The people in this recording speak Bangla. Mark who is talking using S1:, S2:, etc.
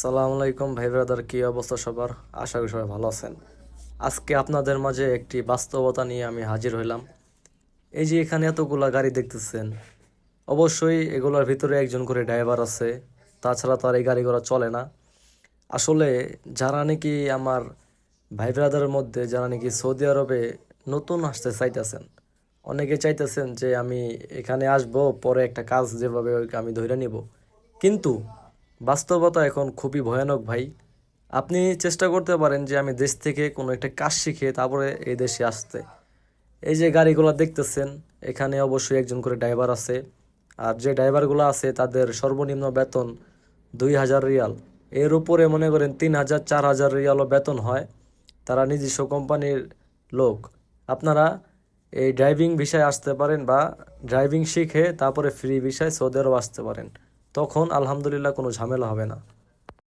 S1: সালাম আলাইকুম ভাই ব্রাদার, কি অবস্থা সবার? আশা করি সবাই ভালো আছেন। আজকে আপনাদের মাঝে একটি বাস্তবতা নিয়ে আমি হাজির হইলাম। এই যে এখানে এতগুলা গাড়ি দেখতেছেন, অবশ্যই এগুলোর ভিতরে একজন করে ড্রাইভার আছে, তাছাড়া তো আর এই গাড়িগুলো চলে না। আসলে যারা নাকি আমার ভাই ব্রাদারের মধ্যে যারা নাকি সৌদি আরবে নতুন আসতে চাইতেছেন, অনেকে চাইতেছেন যে আমি এখানে আসবো, পরে একটা কাজ যেভাবে হোক আমি ধরে নিব, কিন্তু বাস্তবতা এখন খুবই ভয়ানক ভাই। আপনি চেষ্টা করতে পারেন যে আমি দেশ থেকে কোনো একটা কাজ শিখে তারপরে এই দেশে আসতে। এই যে গাড়িগুলো দেখতেছেন, এখানে অবশ্যই একজন করে ড্রাইভার আছে। আর যে ড্রাইভারগুলো আছে তাদের সর্বনিম্ন বেতন 2,000 রিয়াল। এর উপরে মনে করেন 3,000 4,000 রিয়ালও বেতন হয়। তারা নিজস্ব কোম্পানির লোক। আপনারা এই ড্রাইভিং ভিসায় আসতে পারেন বা ড্রাইভিং শিখে তারপরে ফ্রি ভিসায় সৌদি আরব আসতে পারেন। তখন আলহামদুলিল্লাহ কোনো ঝামেলা হবে না।